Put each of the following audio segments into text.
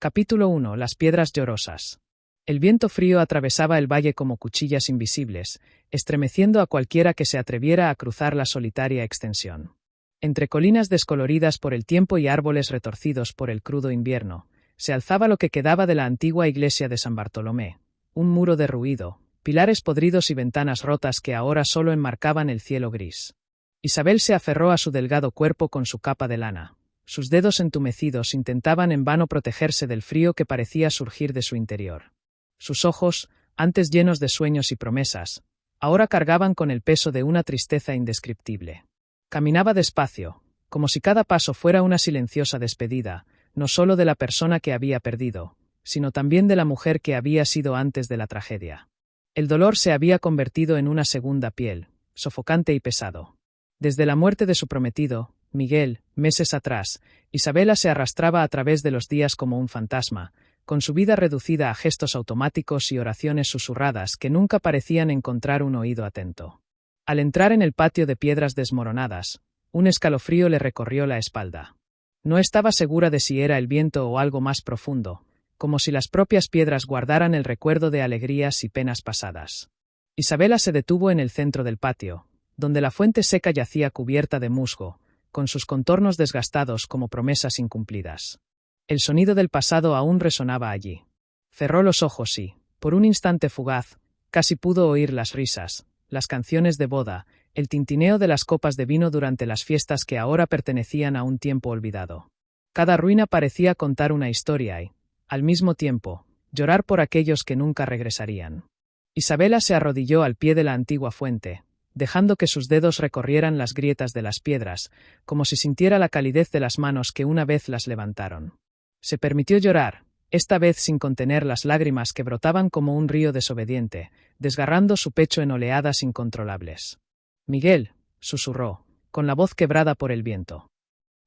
Capítulo 1. Las piedras llorosas. El viento frío atravesaba el valle como cuchillas invisibles, estremeciendo a cualquiera que se atreviera a cruzar la solitaria extensión. Entre colinas descoloridas por el tiempo y árboles retorcidos por el crudo invierno, se alzaba lo que quedaba de la antigua iglesia de San Bartolomé, un muro derruido, pilares podridos y ventanas rotas que ahora solo enmarcaban el cielo gris. Isabel se aferró a su delgado cuerpo con su capa de lana. Sus dedos entumecidos intentaban en vano protegerse del frío que parecía surgir de su interior. Sus ojos, antes llenos de sueños y promesas, ahora cargaban con el peso de una tristeza indescriptible. Caminaba despacio, como si cada paso fuera una silenciosa despedida, no solo de la persona que había perdido, sino también de la mujer que había sido antes de la tragedia. El dolor se había convertido en una segunda piel, sofocante y pesado. Desde la muerte de su prometido, Miguel, meses atrás, Isabela se arrastraba a través de los días como un fantasma, con su vida reducida a gestos automáticos y oraciones susurradas que nunca parecían encontrar un oído atento. Al entrar en el patio de piedras desmoronadas, un escalofrío le recorrió la espalda. No estaba segura de si era el viento o algo más profundo, como si las propias piedras guardaran el recuerdo de alegrías y penas pasadas. Isabela se detuvo en el centro del patio, donde la fuente seca yacía cubierta de musgo, con sus contornos desgastados como promesas incumplidas. El sonido del pasado aún resonaba allí. Cerró los ojos y, por un instante fugaz, casi pudo oír las risas, las canciones de boda, el tintineo de las copas de vino durante las fiestas que ahora pertenecían a un tiempo olvidado. Cada ruina parecía contar una historia y, al mismo tiempo, llorar por aquellos que nunca regresarían. Isabela se arrodilló al pie de la antigua fuente, dejando que sus dedos recorrieran las grietas de las piedras, como si sintiera la calidez de las manos que una vez las levantaron. Se permitió llorar, esta vez sin contener las lágrimas que brotaban como un río desobediente, desgarrando su pecho en oleadas incontrolables. «Miguel», susurró, con la voz quebrada por el viento.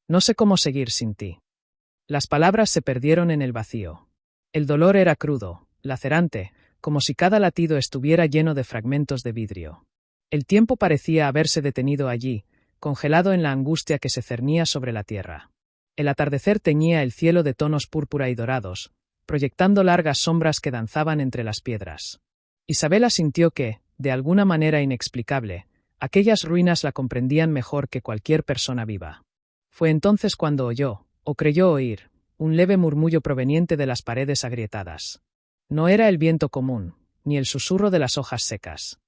«No sé cómo seguir sin ti». Las palabras se perdieron en el vacío. El dolor era crudo, lacerante, como si cada latido estuviera lleno de fragmentos de vidrio. El tiempo parecía haberse detenido allí, congelado en la angustia que se cernía sobre la tierra. El atardecer teñía el cielo de tonos púrpura y dorados, proyectando largas sombras que danzaban entre las piedras. Isabela sintió que, de alguna manera inexplicable, aquellas ruinas la comprendían mejor que cualquier persona viva. Fue entonces cuando oyó, o creyó oír, un leve murmullo proveniente de las paredes agrietadas. No era el viento común, ni el susurro de las hojas secas.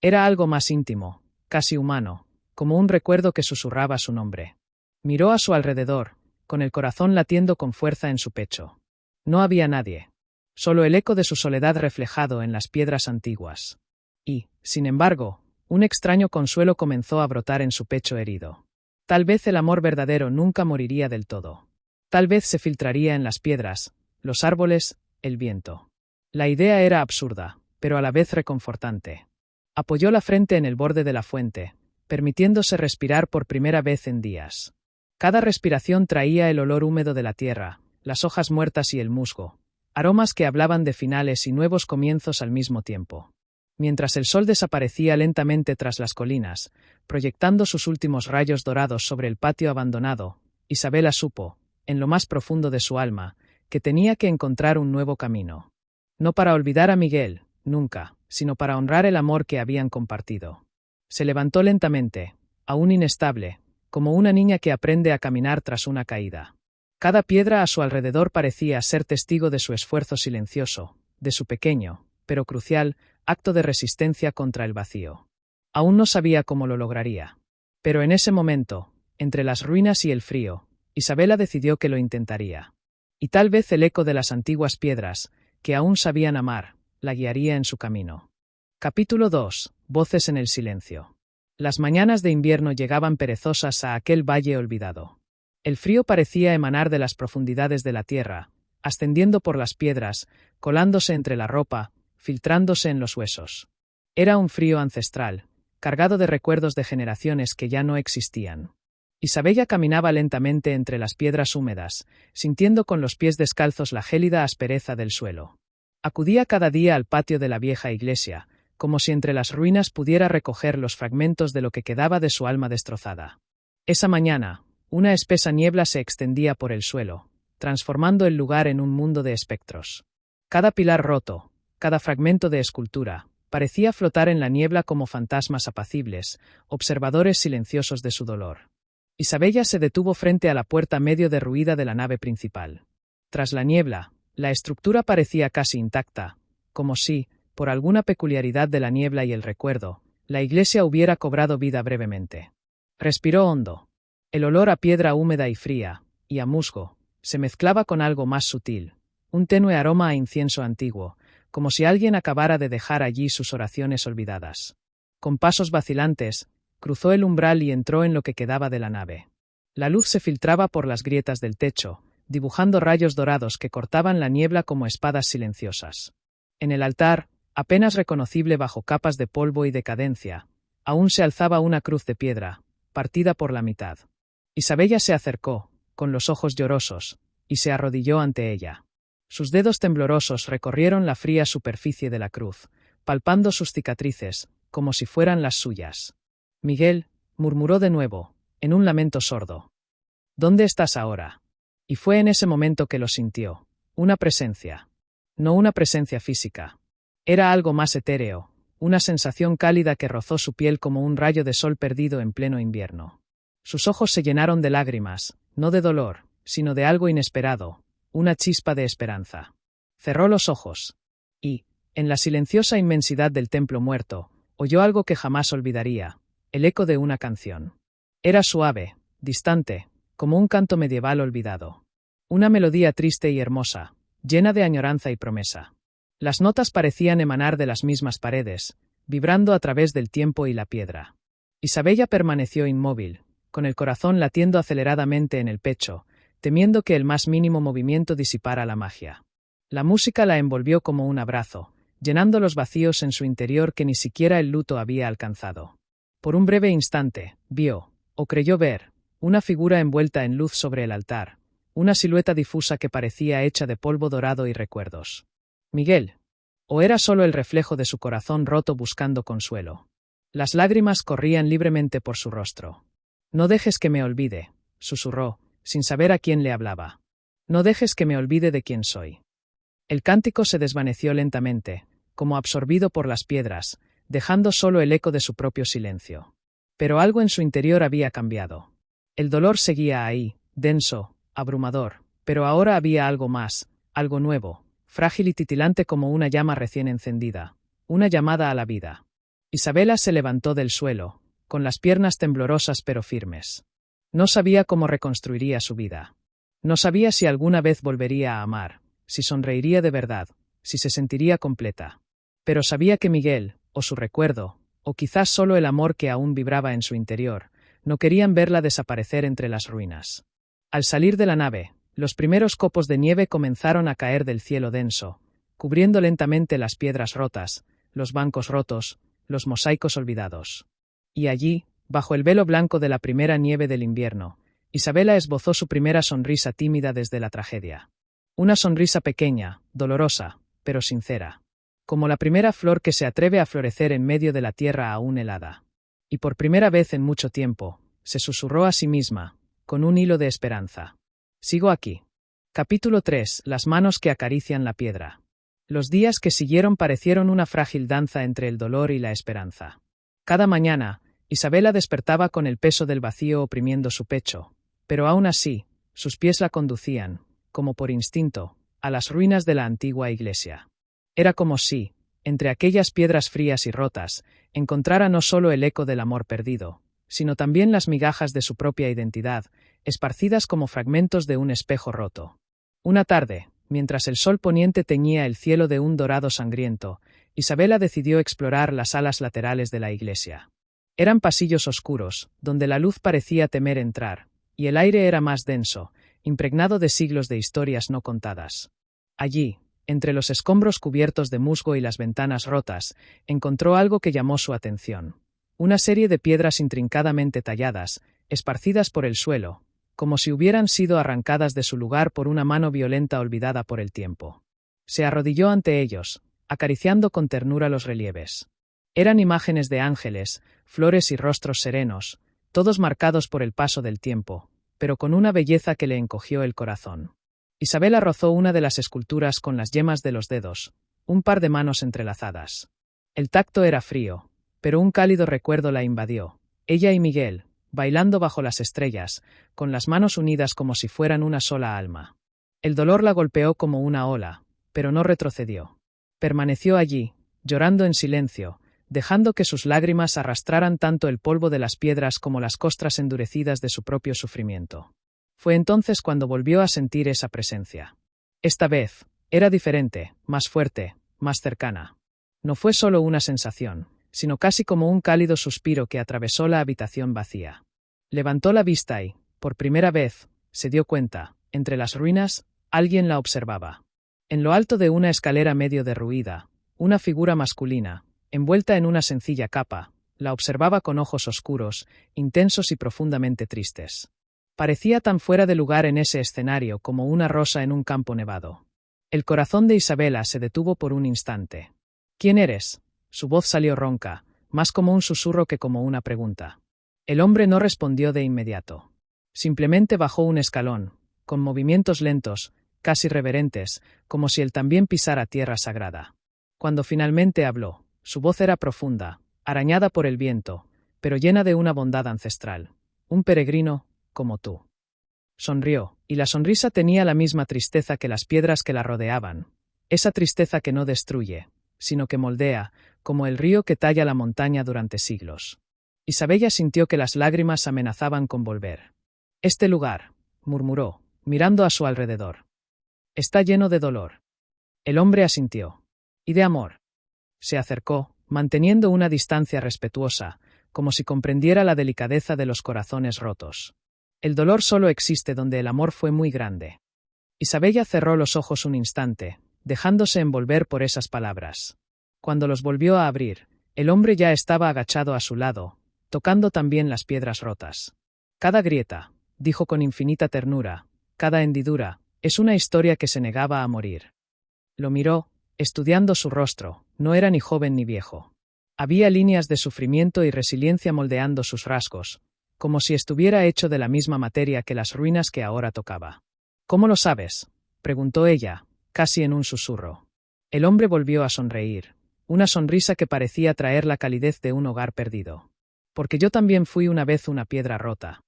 Era algo más íntimo, casi humano, como un recuerdo que susurraba su nombre. Miró a su alrededor, con el corazón latiendo con fuerza en su pecho. No había nadie. Solo el eco de su soledad reflejado en las piedras antiguas. Y, sin embargo, un extraño consuelo comenzó a brotar en su pecho herido. Tal vez el amor verdadero nunca moriría del todo. Tal vez se filtraría en las piedras, los árboles, el viento. La idea era absurda, pero a la vez reconfortante. Apoyó la frente en el borde de la fuente, permitiéndose respirar por primera vez en días. Cada respiración traía el olor húmedo de la tierra, las hojas muertas y el musgo, aromas que hablaban de finales y nuevos comienzos al mismo tiempo. Mientras el sol desaparecía lentamente tras las colinas, proyectando sus últimos rayos dorados sobre el patio abandonado, Isabela supo, en lo más profundo de su alma, que tenía que encontrar un nuevo camino. No para olvidar a Miguel, nunca, sino para honrar el amor que habían compartido. Se levantó lentamente, aún inestable, como una niña que aprende a caminar tras una caída. Cada piedra a su alrededor parecía ser testigo de su esfuerzo silencioso, de su pequeño, pero crucial, acto de resistencia contra el vacío. Aún no sabía cómo lo lograría. Pero en ese momento, entre las ruinas y el frío, Isabela decidió que lo intentaría. Y tal vez el eco de las antiguas piedras, que aún sabían amar, la guiaría en su camino. Capítulo 2. Voces en el silencio. Las mañanas de invierno llegaban perezosas a aquel valle olvidado. El frío parecía emanar de las profundidades de la tierra, ascendiendo por las piedras, colándose entre la ropa, filtrándose en los huesos. Era un frío ancestral, cargado de recuerdos de generaciones que ya no existían. Isabella caminaba lentamente entre las piedras húmedas, sintiendo con los pies descalzos la gélida aspereza del suelo. Acudía cada día al patio de la vieja iglesia, como si entre las ruinas pudiera recoger los fragmentos de lo que quedaba de su alma destrozada. Esa mañana, una espesa niebla se extendía por el suelo, transformando el lugar en un mundo de espectros. Cada pilar roto, cada fragmento de escultura, parecía flotar en la niebla como fantasmas apacibles, observadores silenciosos de su dolor. Isabella se detuvo frente a la puerta medio derruida de la nave principal. Tras la niebla, la estructura parecía casi intacta, como si, por alguna peculiaridad de la niebla y el recuerdo, la iglesia hubiera cobrado vida brevemente. Respiró hondo. El olor a piedra húmeda y fría, y a musgo, se mezclaba con algo más sutil, un tenue aroma a incienso antiguo, como si alguien acabara de dejar allí sus oraciones olvidadas. Con pasos vacilantes, cruzó el umbral y entró en lo que quedaba de la nave. La luz se filtraba por las grietas del techo, dibujando rayos dorados que cortaban la niebla como espadas silenciosas. En el altar, apenas reconocible bajo capas de polvo y decadencia, aún se alzaba una cruz de piedra, partida por la mitad. Isabella se acercó, con los ojos llorosos, y se arrodilló ante ella. Sus dedos temblorosos recorrieron la fría superficie de la cruz, palpando sus cicatrices, como si fueran las suyas. Miguel, murmuró de nuevo, en un lamento sordo. ¿Dónde estás ahora? Y fue en ese momento que lo sintió, una presencia. No una presencia física. Era algo más etéreo, una sensación cálida que rozó su piel como un rayo de sol perdido en pleno invierno. Sus ojos se llenaron de lágrimas, no de dolor, sino de algo inesperado, una chispa de esperanza. Cerró los ojos. Y, en la silenciosa inmensidad del templo muerto, oyó algo que jamás olvidaría, el eco de una canción. Era suave, distante, como un canto medieval olvidado. Una melodía triste y hermosa, llena de añoranza y promesa. Las notas parecían emanar de las mismas paredes, vibrando a través del tiempo y la piedra. Isabella permaneció inmóvil, con el corazón latiendo aceleradamente en el pecho, temiendo que el más mínimo movimiento disipara la magia. La música la envolvió como un abrazo, llenando los vacíos en su interior que ni siquiera el luto había alcanzado. Por un breve instante, vio, o creyó ver, una figura envuelta en luz sobre el altar, una silueta difusa que parecía hecha de polvo dorado y recuerdos. Miguel. ¿O era solo el reflejo de su corazón roto buscando consuelo? Las lágrimas corrían libremente por su rostro. No dejes que me olvide, susurró, sin saber a quién le hablaba. No dejes que me olvide de quién soy. El cántico se desvaneció lentamente, como absorbido por las piedras, dejando solo el eco de su propio silencio. Pero algo en su interior había cambiado. El dolor seguía ahí, denso, abrumador, pero ahora había algo más, algo nuevo, frágil y titilante como una llama recién encendida, una llamada a la vida. Isabella se levantó del suelo, con las piernas temblorosas pero firmes. No sabía cómo reconstruiría su vida. No sabía si alguna vez volvería a amar, si sonreiría de verdad, si se sentiría completa. Pero sabía que Miguel, o su recuerdo, o quizás solo el amor que aún vibraba en su interior, no querían verla desaparecer entre las ruinas. Al salir de la nave, los primeros copos de nieve comenzaron a caer del cielo denso, cubriendo lentamente las piedras rotas, los bancos rotos, los mosaicos olvidados. Y allí, bajo el velo blanco de la primera nieve del invierno, Isabella esbozó su primera sonrisa tímida desde la tragedia. Una sonrisa pequeña, dolorosa, pero sincera. Como la primera flor que se atreve a florecer en medio de la tierra aún helada. Y por primera vez en mucho tiempo, se susurró a sí misma, con un hilo de esperanza. Sigo aquí. Capítulo 3. Las manos que acarician la piedra. Los días que siguieron parecieron una frágil danza entre el dolor y la esperanza. Cada mañana, Isabella despertaba con el peso del vacío oprimiendo su pecho, pero aún así, sus pies la conducían, como por instinto, a las ruinas de la antigua iglesia. Era como si, entre aquellas piedras frías y rotas, encontrara no solo el eco del amor perdido, sino también las migajas de su propia identidad, esparcidas como fragmentos de un espejo roto. Una tarde, mientras el sol poniente teñía el cielo de un dorado sangriento, Isabella decidió explorar las alas laterales de la iglesia. Eran pasillos oscuros, donde la luz parecía temer entrar, y el aire era más denso, impregnado de siglos de historias no contadas. Allí, entre los escombros cubiertos de musgo y las ventanas rotas, encontró algo que llamó su atención. Una serie de piedras intrincadamente talladas, esparcidas por el suelo, como si hubieran sido arrancadas de su lugar por una mano violenta olvidada por el tiempo. Se arrodilló ante ellos, acariciando con ternura los relieves. Eran imágenes de ángeles, flores y rostros serenos, todos marcados por el paso del tiempo, pero con una belleza que le encogió el corazón. Isabela rozó una de las esculturas con las yemas de los dedos, un par de manos entrelazadas. El tacto era frío, pero un cálido recuerdo la invadió. Ella y Miguel, bailando bajo las estrellas, con las manos unidas como si fueran una sola alma. El dolor la golpeó como una ola, pero no retrocedió. Permaneció allí, llorando en silencio, dejando que sus lágrimas arrastraran tanto el polvo de las piedras como las costras endurecidas de su propio sufrimiento. Fue entonces cuando volvió a sentir esa presencia. Esta vez, era diferente, más fuerte, más cercana. No fue solo una sensación, sino casi como un cálido suspiro que atravesó la habitación vacía. Levantó la vista y, por primera vez, se dio cuenta, entre las ruinas, alguien la observaba. En lo alto de una escalera medio derruida, una figura masculina, envuelta en una sencilla capa, la observaba con ojos oscuros, intensos y profundamente tristes. Parecía tan fuera de lugar en ese escenario como una rosa en un campo nevado. El corazón de Isabela se detuvo por un instante. ¿Quién eres? Su voz salió ronca, más como un susurro que como una pregunta. El hombre no respondió de inmediato. Simplemente bajó un escalón, con movimientos lentos, casi reverentes, como si él también pisara tierra sagrada. Cuando finalmente habló, su voz era profunda, arañada por el viento, pero llena de una bondad ancestral. Un peregrino, como tú. Sonrió, y la sonrisa tenía la misma tristeza que las piedras que la rodeaban. Esa tristeza que no destruye, sino que moldea, como el río que talla la montaña durante siglos. Isabella sintió que las lágrimas amenazaban con volver. Este lugar, murmuró, mirando a su alrededor. Está lleno de dolor. El hombre asintió. Y de amor. Se acercó, manteniendo una distancia respetuosa, como si comprendiera la delicadeza de los corazones rotos. El dolor solo existe donde el amor fue muy grande. Isabella cerró los ojos un instante, dejándose envolver por esas palabras. Cuando los volvió a abrir, el hombre ya estaba agachado a su lado, tocando también las piedras rotas. Cada grieta, dijo con infinita ternura, cada hendidura, es una historia que se negaba a morir. Lo miró, estudiando su rostro, no era ni joven ni viejo. Había líneas de sufrimiento y resiliencia moldeando sus rasgos, como si estuviera hecho de la misma materia que las ruinas que ahora tocaba. ¿Cómo lo sabes?, preguntó ella, casi en un susurro. El hombre volvió a sonreír, una sonrisa que parecía traer la calidez de un hogar perdido. Porque yo también fui una vez una piedra rota.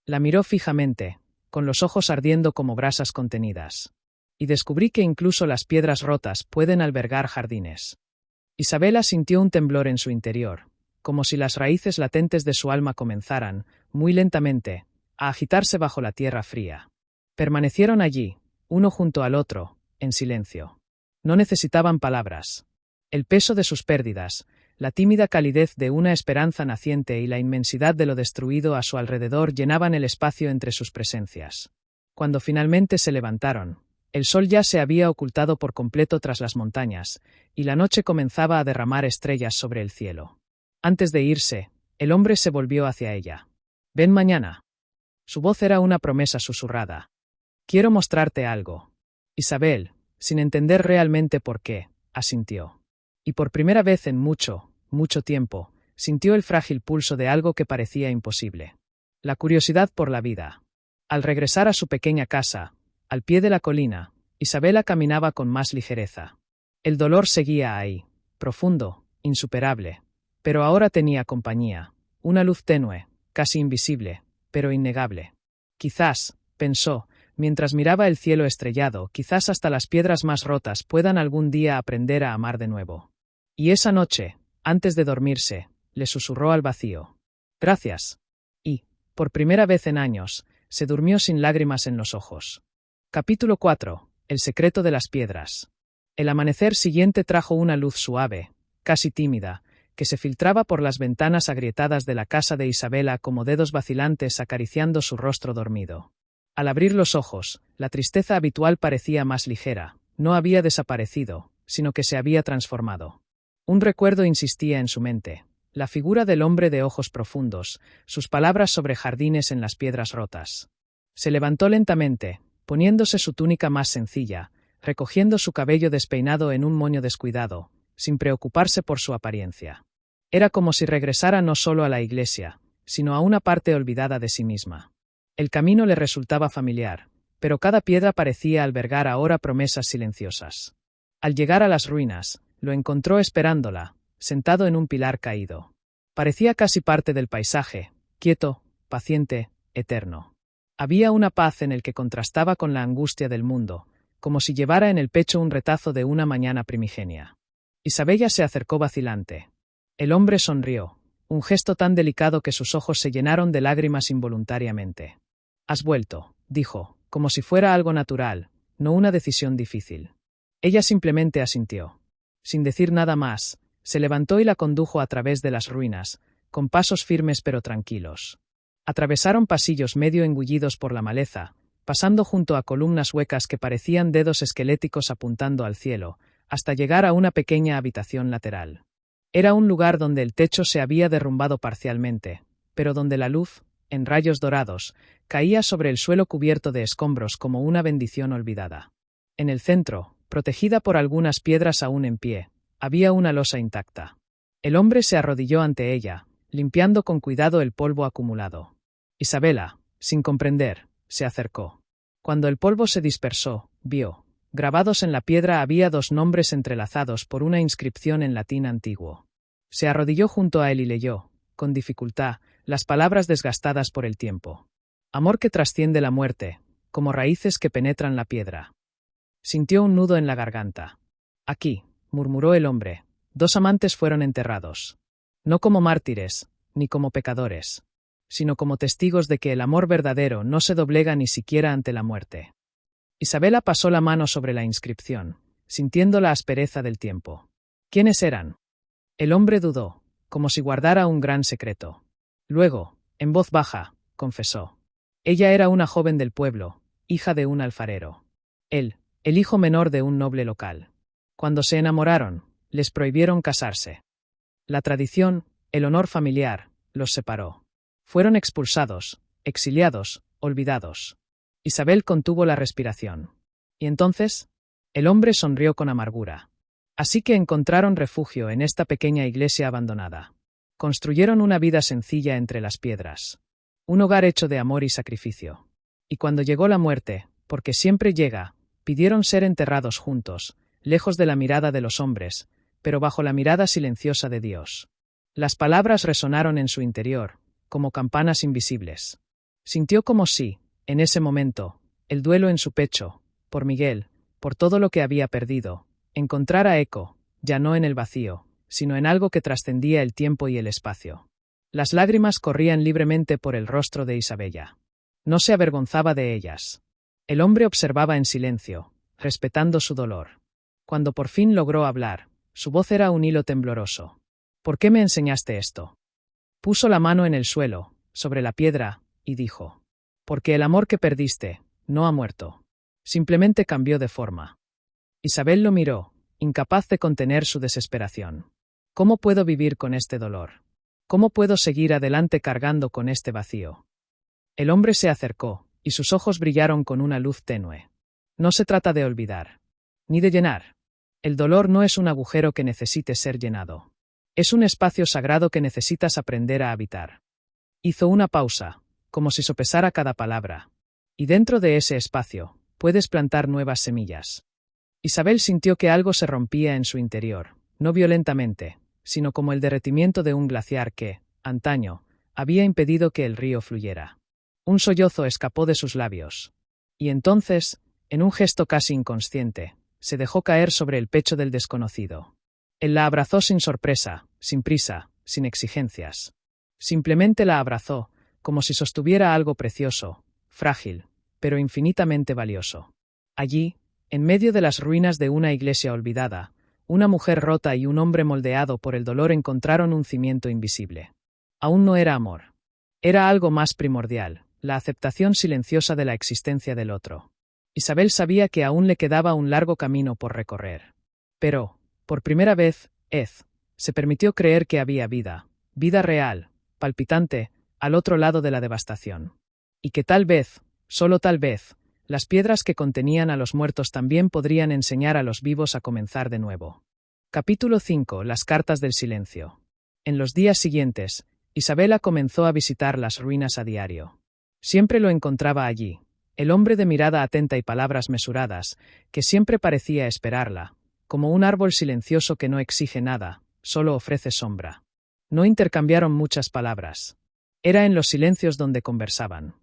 La miró fijamente, con los ojos ardiendo como brasas contenidas. Y descubrí que incluso las piedras rotas pueden albergar jardines. Isabela sintió un temblor en su interior, como si las raíces latentes de su alma comenzaran, muy lentamente, a agitarse bajo la tierra fría. Permanecieron allí, uno junto al otro, en silencio. No necesitaban palabras. El peso de sus pérdidas, la tímida calidez de una esperanza naciente y la inmensidad de lo destruido a su alrededor llenaban el espacio entre sus presencias. Cuando finalmente se levantaron, el sol ya se había ocultado por completo tras las montañas, y la noche comenzaba a derramar estrellas sobre el cielo. Antes de irse, el hombre se volvió hacia ella. «Ven mañana». Su voz era una promesa susurrada. «Quiero mostrarte algo». Isabel, sin entender realmente por qué, asintió. Y por primera vez en mucho, mucho tiempo, sintió el frágil pulso de algo que parecía imposible. La curiosidad por la vida. Al regresar a su pequeña casa, al pie de la colina, Isabela caminaba con más ligereza. El dolor seguía ahí, profundo, insuperable, pero ahora tenía compañía, una luz tenue, casi invisible, pero innegable. Quizás, pensó, mientras miraba el cielo estrellado, quizás hasta las piedras más rotas puedan algún día aprender a amar de nuevo. Y esa noche, antes de dormirse, le susurró al vacío. «Gracias». Y, por primera vez en años, se durmió sin lágrimas en los ojos. Capítulo 4. El secreto de las piedras. El amanecer siguiente trajo una luz suave, casi tímida, que se filtraba por las ventanas agrietadas de la casa de Isabela como dedos vacilantes acariciando su rostro dormido. Al abrir los ojos, la tristeza habitual parecía más ligera, no había desaparecido, sino que se había transformado. Un recuerdo insistía en su mente, la figura del hombre de ojos profundos, sus palabras sobre jardines en las piedras rotas. Se levantó lentamente, poniéndose su túnica más sencilla, recogiendo su cabello despeinado en un moño descuidado, sin preocuparse por su apariencia. Era como si regresara no solo a la iglesia, sino a una parte olvidada de sí misma. El camino le resultaba familiar, pero cada piedra parecía albergar ahora promesas silenciosas. Al llegar a las ruinas, lo encontró esperándola, sentado en un pilar caído. Parecía casi parte del paisaje, quieto, paciente, eterno. Había una paz en el que contrastaba con la angustia del mundo, como si llevara en el pecho un retazo de una mañana primigenia. Isabella se acercó vacilante. El hombre sonrió, un gesto tan delicado que sus ojos se llenaron de lágrimas involuntariamente. «Has vuelto», dijo, como si fuera algo natural, no una decisión difícil. Ella simplemente asintió. Sin decir nada más, se levantó y la condujo a través de las ruinas, con pasos firmes pero tranquilos. Atravesaron pasillos medio engullidos por la maleza, pasando junto a columnas huecas que parecían dedos esqueléticos apuntando al cielo, hasta llegar a una pequeña habitación lateral. Era un lugar donde el techo se había derrumbado parcialmente, pero donde la luz, en rayos dorados, caía sobre el suelo cubierto de escombros como una bendición olvidada. En el centro, protegida por algunas piedras aún en pie, había una losa intacta. El hombre se arrodilló ante ella, limpiando con cuidado el polvo acumulado. Isabella, sin comprender, se acercó. Cuando el polvo se dispersó, vio. Grabados en la piedra había dos nombres entrelazados por una inscripción en latín antiguo. Se arrodilló junto a él y leyó, con dificultad, las palabras desgastadas por el tiempo. Amor que trasciende la muerte, como raíces que penetran la piedra. Sintió un nudo en la garganta. Aquí, murmuró el hombre, dos amantes fueron enterrados. No como mártires, ni como pecadores, sino como testigos de que el amor verdadero no se doblega ni siquiera ante la muerte. Isabella pasó la mano sobre la inscripción, sintiendo la aspereza del tiempo. ¿Quiénes eran? El hombre dudó, como si guardara un gran secreto. Luego, en voz baja, confesó. Ella era una joven del pueblo, hija de un alfarero. Él, el hijo menor de un noble local. Cuando se enamoraron, les prohibieron casarse. La tradición, el honor familiar, los separó. Fueron expulsados, exiliados, olvidados. Isabel contuvo la respiración. ¿Y entonces? El hombre sonrió con amargura. Así que encontraron refugio en esta pequeña iglesia abandonada. Construyeron una vida sencilla entre las piedras. Un hogar hecho de amor y sacrificio. Y cuando llegó la muerte, porque siempre llega, pidieron ser enterrados juntos, lejos de la mirada de los hombres, pero bajo la mirada silenciosa de Dios. Las palabras resonaron en su interior, como campanas invisibles. Sintió como si, en ese momento, el duelo en su pecho, por Miguel, por todo lo que había perdido, encontrara eco, ya no en el vacío, sino en algo que trascendía el tiempo y el espacio. Las lágrimas corrían libremente por el rostro de Isabella. No se avergonzaba de ellas. El hombre observaba en silencio, respetando su dolor. Cuando por fin logró hablar, su voz era un hilo tembloroso. ¿Por qué me enseñaste esto? Puso la mano en el suelo, sobre la piedra, y dijo. Porque el amor que perdiste, no ha muerto. Simplemente cambió de forma. Isabel lo miró, incapaz de contener su desesperación. ¿Cómo puedo vivir con este dolor? ¿Cómo puedo seguir adelante cargando con este vacío? El hombre se acercó, y sus ojos brillaron con una luz tenue. No se trata de olvidar, ni de llenar. El dolor no es un agujero que necesite ser llenado. Es un espacio sagrado que necesitas aprender a habitar. Hizo una pausa, como si sopesara cada palabra. Y dentro de ese espacio, puedes plantar nuevas semillas. Isabel sintió que algo se rompía en su interior, no violentamente, sino como el derretimiento de un glaciar que, antaño, había impedido que el río fluyera. Un sollozo escapó de sus labios. Y entonces, en un gesto casi inconsciente, se dejó caer sobre el pecho del desconocido. Él la abrazó sin sorpresa, sin prisa, sin exigencias. Simplemente la abrazó, como si sostuviera algo precioso, frágil, pero infinitamente valioso. Allí, en medio de las ruinas de una iglesia olvidada, una mujer rota y un hombre moldeado por el dolor encontraron un cimiento invisible. Aún no era amor. Era algo más primordial, la aceptación silenciosa de la existencia del otro. Isabel sabía que aún le quedaba un largo camino por recorrer. Pero, por primera vez, se permitió creer que había vida, vida real, palpitante, al otro lado de la devastación. Y que tal vez, solo tal vez, las piedras que contenían a los muertos también podrían enseñar a los vivos a comenzar de nuevo. Capítulo 5. Las cartas del silencio. En los días siguientes, Isabella comenzó a visitar las ruinas a diario. Siempre lo encontraba allí, El hombre de mirada atenta y palabras mesuradas, que siempre parecía esperarla, como un árbol silencioso que no exige nada, solo ofrece sombra. No intercambiaron muchas palabras. Era en los silencios donde conversaban.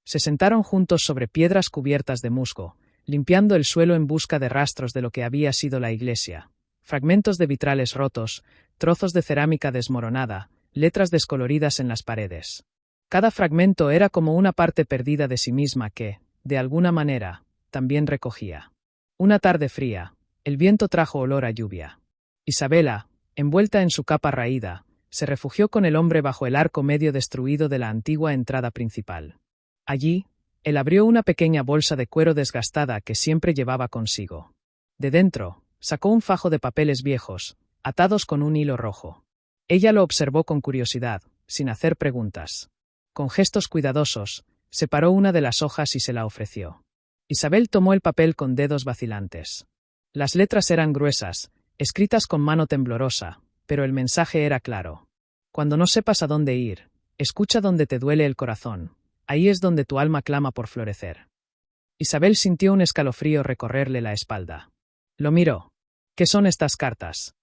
Se sentaron juntos sobre piedras cubiertas de musgo, limpiando el suelo en busca de rastros de lo que había sido la iglesia. Fragmentos de vitrales rotos, trozos de cerámica desmoronada, letras descoloridas en las paredes. Cada fragmento era como una parte perdida de sí misma que, de alguna manera, también recogía. Una tarde fría, el viento trajo olor a lluvia. Isabela, envuelta en su capa raída, se refugió con el hombre bajo el arco medio destruido de la antigua entrada principal. Allí, él abrió una pequeña bolsa de cuero desgastada que siempre llevaba consigo. De dentro, sacó un fajo de papeles viejos, atados con un hilo rojo. Ella lo observó con curiosidad, sin hacer preguntas. Con gestos cuidadosos, separó una de las hojas y se la ofreció. Isabel tomó el papel con dedos vacilantes. Las letras eran gruesas, escritas con mano temblorosa, pero el mensaje era claro. Cuando no sepas a dónde ir, escucha donde te duele el corazón. Ahí es donde tu alma clama por florecer. Isabel sintió un escalofrío recorrerle la espalda. Lo miró. ¿Qué son estas cartas?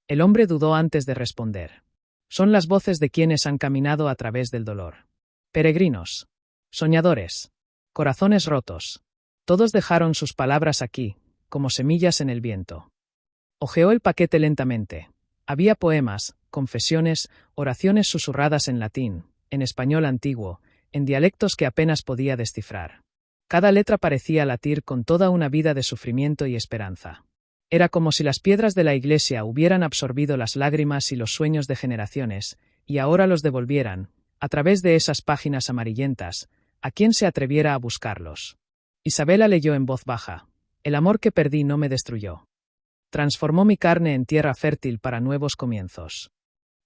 El hombre dudó antes de responder. Son las voces de quienes han caminado a través del dolor. Peregrinos. Soñadores. Corazones rotos. Todos dejaron sus palabras aquí, como semillas en el viento. Hojeó el paquete lentamente. Había poemas, confesiones, oraciones susurradas en latín, en español antiguo, en dialectos que apenas podía descifrar. Cada letra parecía latir con toda una vida de sufrimiento y esperanza. Era como si las piedras de la iglesia hubieran absorbido las lágrimas y los sueños de generaciones, y ahora los devolvieran, a través de esas páginas amarillentas, a quien se atreviera a buscarlos. Isabela leyó en voz baja. El amor que perdí no me destruyó. Transformó mi carne en tierra fértil para nuevos comienzos.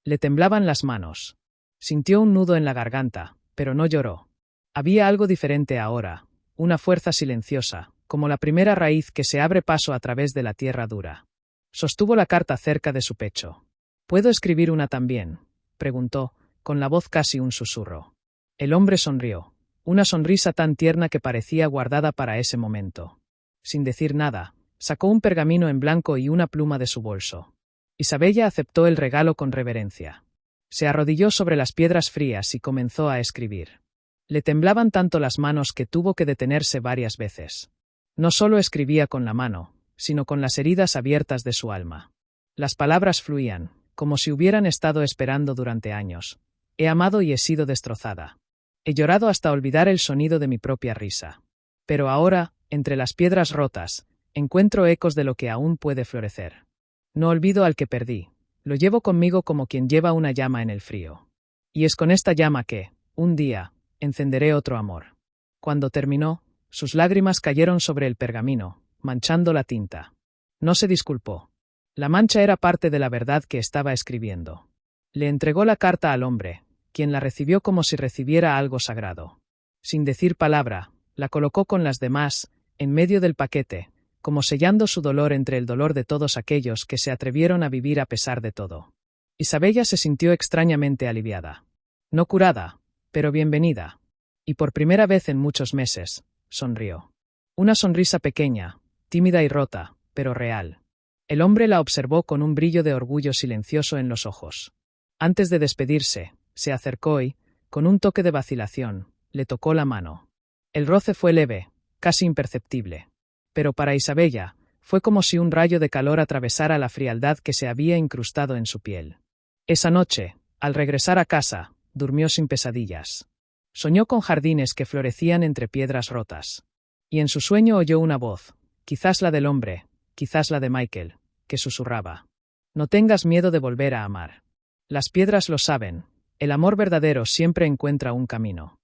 Le temblaban las manos. Sintió un nudo en la garganta, pero no lloró. Había algo diferente ahora, una fuerza silenciosa, como la primera raíz que se abre paso a través de la tierra dura. Sostuvo la carta cerca de su pecho. ¿Puedo escribir una también?, preguntó, con la voz casi un susurro. El hombre sonrió, una sonrisa tan tierna que parecía guardada para ese momento. Sin decir nada, sacó un pergamino en blanco y una pluma de su bolso. Isabella aceptó el regalo con reverencia. Se arrodilló sobre las piedras frías y comenzó a escribir. Le temblaban tanto las manos que tuvo que detenerse varias veces. No solo escribía con la mano, sino con las heridas abiertas de su alma. Las palabras fluían, como si hubieran estado esperando durante años. He amado y he sido destrozada. He llorado hasta olvidar el sonido de mi propia risa. Pero ahora, entre las piedras rotas, encuentro ecos de lo que aún puede florecer. No olvido al que perdí. Lo llevo conmigo como quien lleva una llama en el frío. Y es con esta llama que, un día, encenderé otro amor. Cuando terminó, sus lágrimas cayeron sobre el pergamino, manchando la tinta. No se disculpó. La mancha era parte de la verdad que estaba escribiendo. Le entregó la carta al hombre, quien la recibió como si recibiera algo sagrado. Sin decir palabra, la colocó con las demás, en medio del paquete, como sellando su dolor entre el dolor de todos aquellos que se atrevieron a vivir a pesar de todo. Isabella se sintió extrañamente aliviada. No curada, pero bienvenida. Y por primera vez en muchos meses, sonrió. Una sonrisa pequeña, tímida y rota, pero real. El hombre la observó con un brillo de orgullo silencioso en los ojos. Antes de despedirse, se acercó y, con un toque de vacilación, le tocó la mano. El roce fue leve, casi imperceptible. Pero para Isabella, fue como si un rayo de calor atravesara la frialdad que se había incrustado en su piel. Esa noche, al regresar a casa, durmió sin pesadillas. Soñó con jardines que florecían entre piedras rotas. Y en su sueño oyó una voz, quizás la del hombre, quizás la de Michael, que susurraba. No tengas miedo de volver a amar. Las piedras lo saben, el amor verdadero siempre encuentra un camino.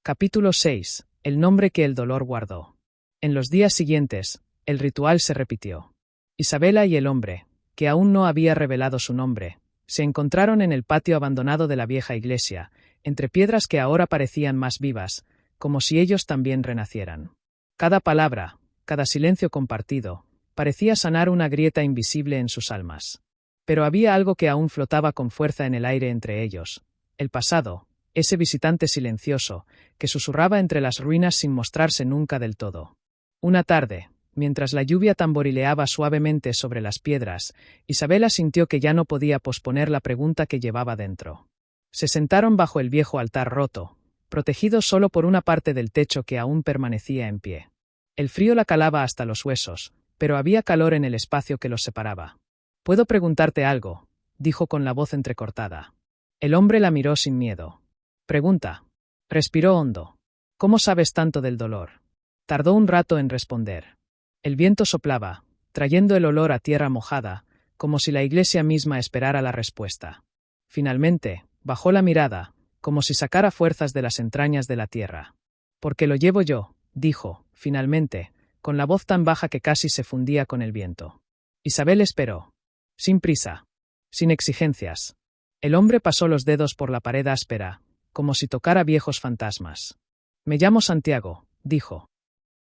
Capítulo 6. El nombre que el dolor guardó. En los días siguientes, el ritual se repitió. Isabela y el hombre, que aún no había revelado su nombre, se encontraron en el patio abandonado de la vieja iglesia, entre piedras que ahora parecían más vivas, como si ellos también renacieran. Cada palabra, cada silencio compartido, parecía sanar una grieta invisible en sus almas. Pero había algo que aún flotaba con fuerza en el aire entre ellos, el pasado, ese visitante silencioso, que susurraba entre las ruinas sin mostrarse nunca del todo. Una tarde, mientras la lluvia tamborileaba suavemente sobre las piedras, Isabela sintió que ya no podía posponer la pregunta que llevaba dentro. Se sentaron bajo el viejo altar roto, protegido solo por una parte del techo que aún permanecía en pie. El frío la calaba hasta los huesos, pero había calor en el espacio que los separaba. «¿Puedo preguntarte algo?», dijo con la voz entrecortada. El hombre la miró sin miedo. «Pregunta». Respiró hondo. «¿Cómo sabes tanto del dolor?». Tardó un rato en responder. El viento soplaba, trayendo el olor a tierra mojada, como si la iglesia misma esperara la respuesta. Finalmente, bajó la mirada, como si sacara fuerzas de las entrañas de la tierra. «Porque lo llevo yo», dijo, finalmente, con la voz tan baja que casi se fundía con el viento. Isabel esperó. Sin prisa. Sin exigencias. El hombre pasó los dedos por la pared áspera, como si tocara viejos fantasmas. «Me llamo Santiago», dijo.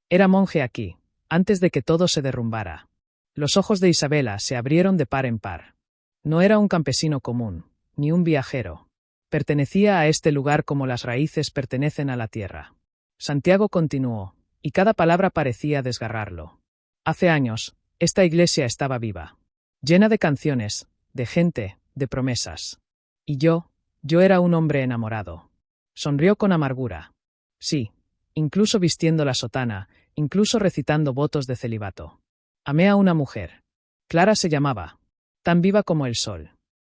Era monje aquí, antes de que todo se derrumbara. Los ojos de Isabela se abrieron de par en par. No era un campesino común, ni un viajero. Pertenecía a este lugar como las raíces pertenecen a la tierra. Santiago continuó, y cada palabra parecía desgarrarlo. Hace años, esta iglesia estaba viva. Llena de canciones, de gente, de promesas. Y yo era un hombre enamorado. Sonrió con amargura. Sí, incluso vistiendo la sotana, incluso recitando votos de celibato. Amé a una mujer. Clara se llamaba. Tan viva como el sol.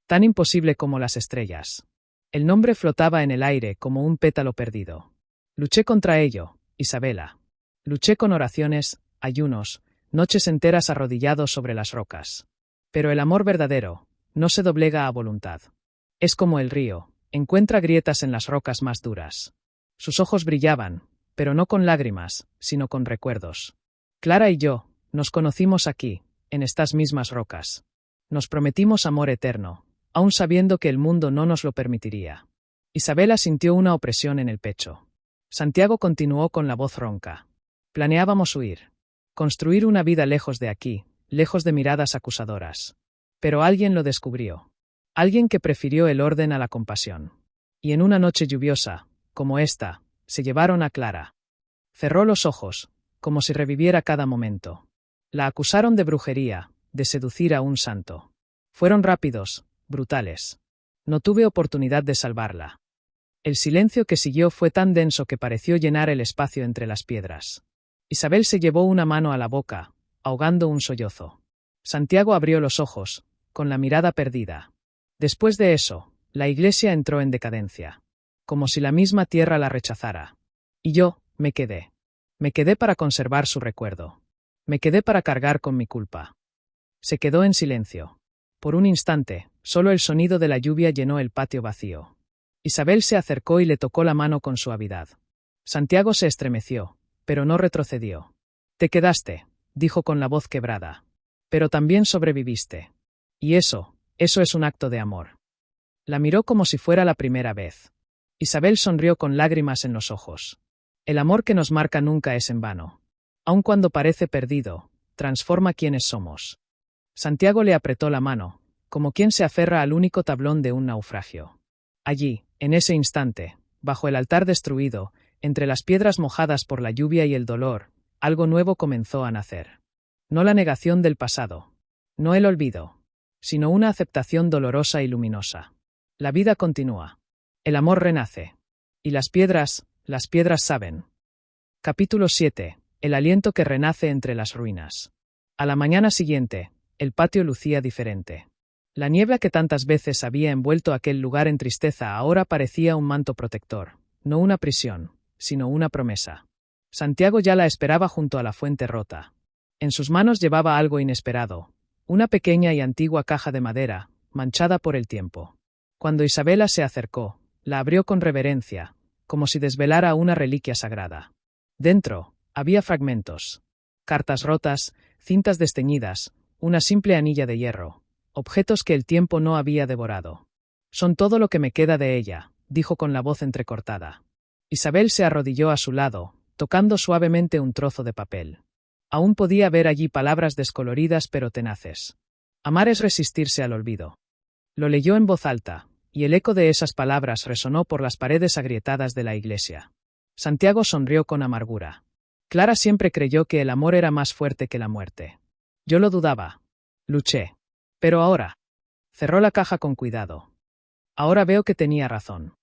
Tan imposible como las estrellas. El nombre flotaba en el aire como un pétalo perdido. Luché contra ello, Isabela. Luché con oraciones, ayunos, noches enteras arrodillados sobre las rocas. Pero el amor verdadero no se doblega a voluntad. Es como el río, encuentra grietas en las rocas más duras. Sus ojos brillaban, pero no con lágrimas, sino con recuerdos. Clara y yo nos conocimos aquí, en estas mismas rocas. Nos prometimos amor eterno, aun sabiendo que el mundo no nos lo permitiría. Isabela sintió una opresión en el pecho. Santiago continuó con la voz ronca. Planeábamos huir. Construir una vida lejos de aquí, lejos de miradas acusadoras. Pero alguien lo descubrió. Alguien que prefirió el orden a la compasión. Y en una noche lluviosa, como esta, se llevaron a Clara. Cerró los ojos, como si reviviera cada momento. La acusaron de brujería, de seducir a un santo. Fueron rápidos, brutales. No tuve oportunidad de salvarla. El silencio que siguió fue tan denso que pareció llenar el espacio entre las piedras. Isabel se llevó una mano a la boca, ahogando un sollozo. Santiago abrió los ojos, con la mirada perdida. Después de eso, la iglesia entró en decadencia. Como si la misma tierra la rechazara. Y yo, me quedé. Me quedé para conservar su recuerdo. Me quedé para cargar con mi culpa. Se quedó en silencio. Por un instante, solo el sonido de la lluvia llenó el patio vacío. Isabel se acercó y le tocó la mano con suavidad. Santiago se estremeció, pero no retrocedió. «Te quedaste», dijo con la voz quebrada. «Pero también sobreviviste. Y eso es un acto de amor». La miró como si fuera la primera vez. Isabel sonrió con lágrimas en los ojos. El amor que nos marca nunca es en vano. Aun cuando parece perdido, transforma quienes somos. Santiago le apretó la mano, como quien se aferra al único tablón de un naufragio. Allí, en ese instante, bajo el altar destruido, entre las piedras mojadas por la lluvia y el dolor, algo nuevo comenzó a nacer. No la negación del pasado. No el olvido. Sino una aceptación dolorosa y luminosa. La vida continúa. El amor renace. Y las piedras saben. Capítulo 7. El aliento que renace entre las ruinas. A la mañana siguiente, el patio lucía diferente. La niebla que tantas veces había envuelto aquel lugar en tristeza ahora parecía un manto protector, no una prisión, sino una promesa. Santiago ya la esperaba junto a la fuente rota. En sus manos llevaba algo inesperado, una pequeña y antigua caja de madera, manchada por el tiempo. Cuando Isabela se acercó, la abrió con reverencia, como si desvelara una reliquia sagrada. Dentro, había fragmentos. Cartas rotas, cintas desteñidas, una simple anilla de hierro, objetos que el tiempo no había devorado. «Son todo lo que me queda de ella», dijo con la voz entrecortada. Isabel se arrodilló a su lado, tocando suavemente un trozo de papel. Aún podía ver allí palabras descoloridas pero tenaces. Amar es resistirse al olvido. Lo leyó en voz alta, y el eco de esas palabras resonó por las paredes agrietadas de la iglesia. Santiago sonrió con amargura. Clara siempre creyó que el amor era más fuerte que la muerte. Yo lo dudaba. Luché. Pero ahora. Cerró la caja con cuidado. Ahora veo que tenía razón.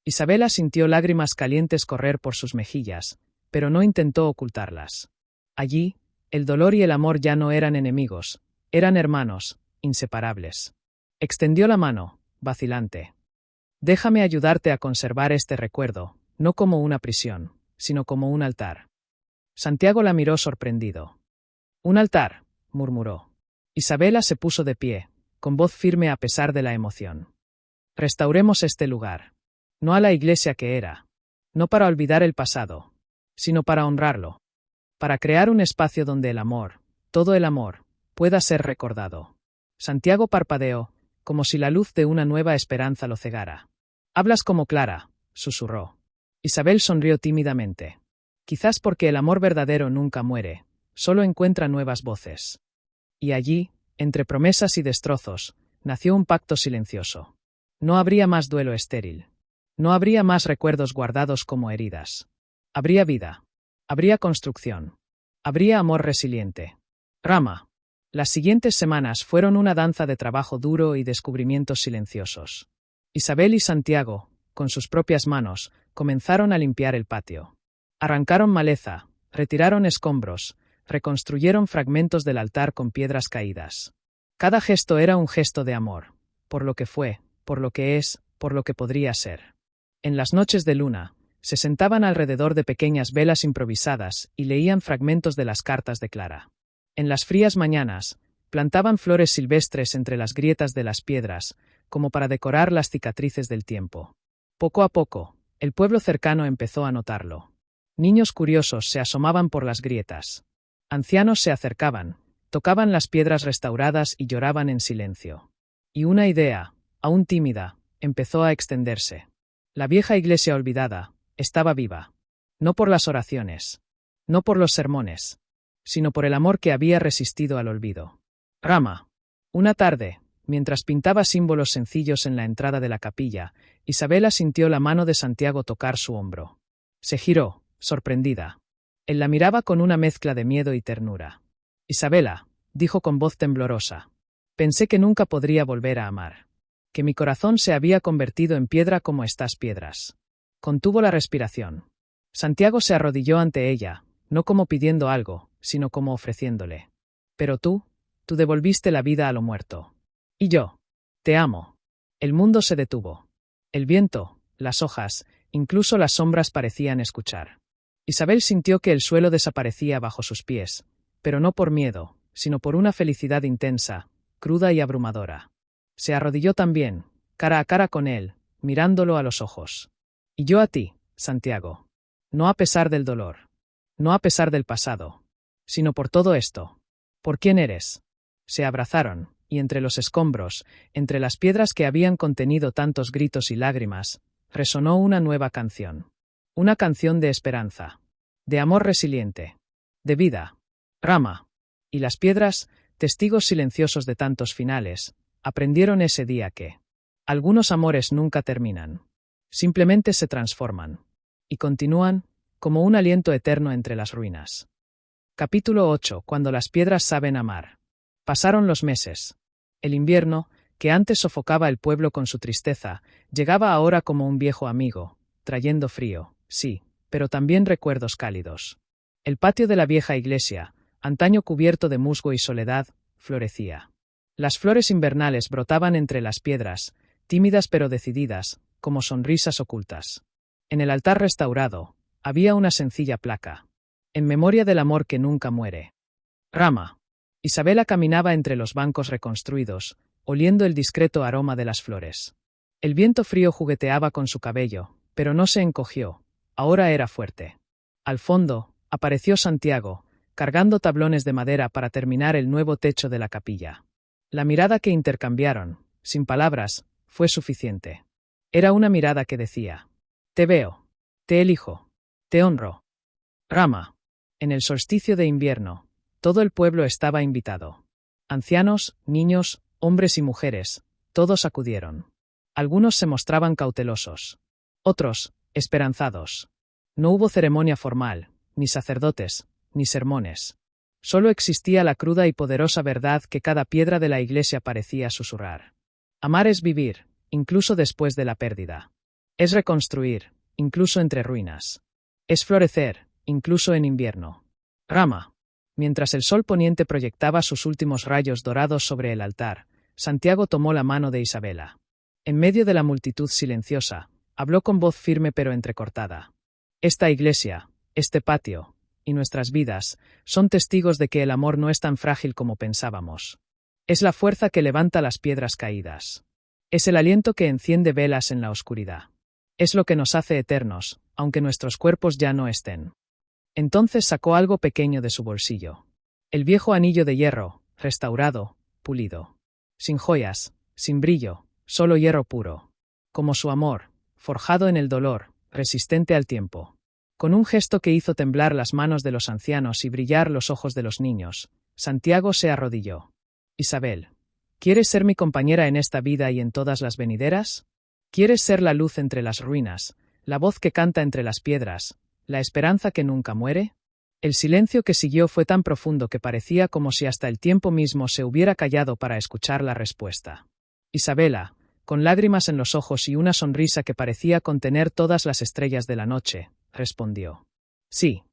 Isabela sintió lágrimas calientes correr por sus mejillas, pero no intentó ocultarlas. Allí, el dolor y el amor ya no eran enemigos, eran hermanos, inseparables. Extendió la mano, vacilante. Déjame ayudarte a conservar este recuerdo, no como una prisión, sino como un altar. Santiago la miró sorprendido. Un altar, murmuró. Isabela se puso de pie, con voz firme a pesar de la emoción. Restauremos este lugar. No a la iglesia que era. No para olvidar el pasado, sino para honrarlo. Para crear un espacio donde el amor, todo el amor, pueda ser recordado. Santiago parpadeó, como si la luz de una nueva esperanza lo cegara. Hablas como Clara, susurró. Isabel sonrió tímidamente. Quizás porque el amor verdadero nunca muere, solo encuentra nuevas voces. Y allí, entre promesas y destrozos, nació un pacto silencioso. No habría más duelo estéril. No habría más recuerdos guardados como heridas. Habría vida. Habría construcción. Habría amor resiliente. Rama. Las siguientes semanas fueron una danza de trabajo duro y descubrimientos silenciosos. Isabel y Santiago, con sus propias manos, comenzaron a limpiar el patio. Arrancaron maleza, retiraron escombros, reconstruyeron fragmentos del altar con piedras caídas. Cada gesto era un gesto de amor, por lo que fue, por lo que es, por lo que podría ser. En las noches de luna, se sentaban alrededor de pequeñas velas improvisadas y leían fragmentos de las cartas de Clara. En las frías mañanas, plantaban flores silvestres entre las grietas de las piedras, como para decorar las cicatrices del tiempo. Poco a poco, el pueblo cercano empezó a notarlo. Niños curiosos se asomaban por las grietas. Ancianos se acercaban, tocaban las piedras restauradas y lloraban en silencio. Y una idea, aún tímida, empezó a extenderse. La vieja iglesia olvidada estaba viva. No por las oraciones, no por los sermones, sino por el amor que había resistido al olvido. Rama. Una tarde, mientras pintaba símbolos sencillos en la entrada de la capilla, Isabela sintió la mano de Santiago tocar su hombro. Se giró, sorprendida. Él la miraba con una mezcla de miedo y ternura. Isabela, dijo con voz temblorosa. Pensé que nunca podría volver a amar. Que mi corazón se había convertido en piedra como estas piedras. Contuvo la respiración. Santiago se arrodilló ante ella, no como pidiendo algo, sino como ofreciéndole. Pero tú devolviste la vida a lo muerto. Y yo, te amo. El mundo se detuvo. El viento, las hojas, incluso las sombras parecían escuchar. Isabel sintió que el suelo desaparecía bajo sus pies, pero no por miedo, sino por una felicidad intensa, cruda y abrumadora. Se arrodilló también, cara a cara con él, mirándolo a los ojos. Y yo a ti, Santiago. No a pesar del dolor. No a pesar del pasado. Sino por todo esto. ¿Por quién eres? Se abrazaron, y entre los escombros, entre las piedras que habían contenido tantos gritos y lágrimas, resonó una nueva canción. Una canción de esperanza. De amor resiliente. De vida. Rama. Y las piedras, testigos silenciosos de tantos finales, aprendieron ese día que algunos amores nunca terminan. Simplemente se transforman. Y continúan, como un aliento eterno entre las ruinas. Capítulo 8. Cuando las piedras saben amar. Pasaron los meses. El invierno, que antes sofocaba el pueblo con su tristeza, llegaba ahora como un viejo amigo, trayendo frío, sí, pero también recuerdos cálidos. El patio de la vieja iglesia, antaño cubierto de musgo y soledad, florecía. Las flores invernales brotaban entre las piedras, tímidas pero decididas, como sonrisas ocultas. En el altar restaurado, había una sencilla placa. En memoria del amor que nunca muere. Rama. Isabela caminaba entre los bancos reconstruidos, oliendo el discreto aroma de las flores. El viento frío jugueteaba con su cabello, pero no se encogió, ahora era fuerte. Al fondo, apareció Santiago, cargando tablones de madera para terminar el nuevo techo de la capilla. La mirada que intercambiaron, sin palabras, fue suficiente. Era una mirada que decía: te veo, te elijo, te honro. Rama. En el solsticio de invierno, todo el pueblo estaba invitado. Ancianos, niños, hombres y mujeres, todos acudieron. Algunos se mostraban cautelosos. Otros, esperanzados. No hubo ceremonia formal, ni sacerdotes, ni sermones. Solo existía la cruda y poderosa verdad que cada piedra de la iglesia parecía susurrar. Amar es vivir, incluso después de la pérdida. Es reconstruir, incluso entre ruinas. Es florecer, incluso en invierno. Rama. Mientras el sol poniente proyectaba sus últimos rayos dorados sobre el altar, Santiago tomó la mano de Isabela. En medio de la multitud silenciosa, habló con voz firme pero entrecortada. Esta iglesia, este patio, y nuestras vidas, son testigos de que el amor no es tan frágil como pensábamos. Es la fuerza que levanta las piedras caídas. Es el aliento que enciende velas en la oscuridad. Es lo que nos hace eternos, aunque nuestros cuerpos ya no estén. Entonces sacó algo pequeño de su bolsillo. El viejo anillo de hierro, restaurado, pulido. Sin joyas, sin brillo, solo hierro puro. Como su amor, forjado en el dolor, resistente al tiempo. Con un gesto que hizo temblar las manos de los ancianos y brillar los ojos de los niños, Santiago se arrodilló. Isabel, ¿quieres ser mi compañera en esta vida y en todas las venideras? ¿Quieres ser la luz entre las ruinas, la voz que canta entre las piedras, la esperanza que nunca muere? El silencio que siguió fue tan profundo que parecía como si hasta el tiempo mismo se hubiera callado para escuchar la respuesta. Isabela, con lágrimas en los ojos y una sonrisa que parecía contener todas las estrellas de la noche, respondió. Sí.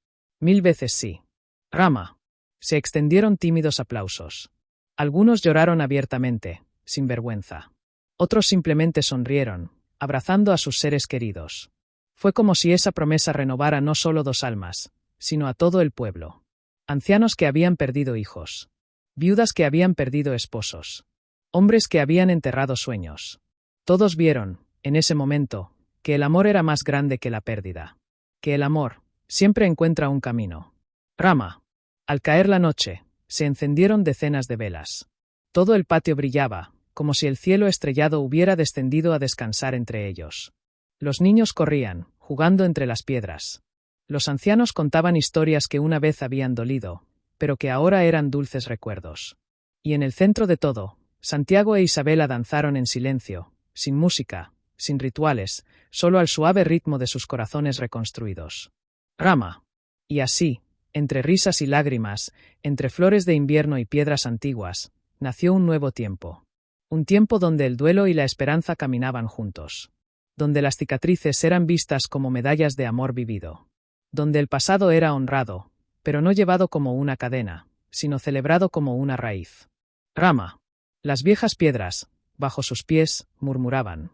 1000 veces sí. Rama. Se extendieron tímidos aplausos. Algunos lloraron abiertamente, sin vergüenza. Otros simplemente sonrieron, abrazando a sus seres queridos. Fue como si esa promesa renovara no solo 2 almas, sino a todo el pueblo. Ancianos que habían perdido hijos. Viudas que habían perdido esposos. Hombres que habían enterrado sueños. Todos vieron, en ese momento, que el amor era más grande que la pérdida. Que el amor siempre encuentra un camino. Rama. Al caer la noche, se encendieron decenas de velas. Todo el patio brillaba, como si el cielo estrellado hubiera descendido a descansar entre ellos. Los niños corrían, jugando entre las piedras. Los ancianos contaban historias que una vez habían dolido, pero que ahora eran dulces recuerdos. Y en el centro de todo, Santiago e Isabela danzaron en silencio, sin música, sin rituales, solo al suave ritmo de sus corazones reconstruidos. Rama. Y así, entre risas y lágrimas, entre flores de invierno y piedras antiguas, nació un nuevo tiempo. Un tiempo donde el duelo y la esperanza caminaban juntos. Donde las cicatrices eran vistas como medallas de amor vivido. Donde el pasado era honrado, pero no llevado como una cadena, sino celebrado como una raíz. Rama. Las viejas piedras, bajo sus pies, murmuraban.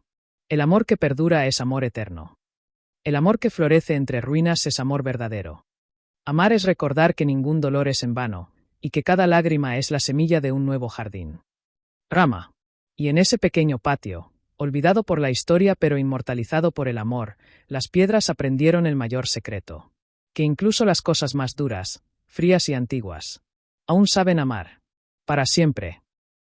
El amor que perdura es amor eterno. El amor que florece entre ruinas es amor verdadero. Amar es recordar que ningún dolor es en vano, y que cada lágrima es la semilla de un nuevo jardín. Rama. Y en ese pequeño patio, olvidado por la historia pero inmortalizado por el amor, las piedras aprendieron el mayor secreto. Que incluso las cosas más duras, frías y antiguas, aún saben amar. Para siempre.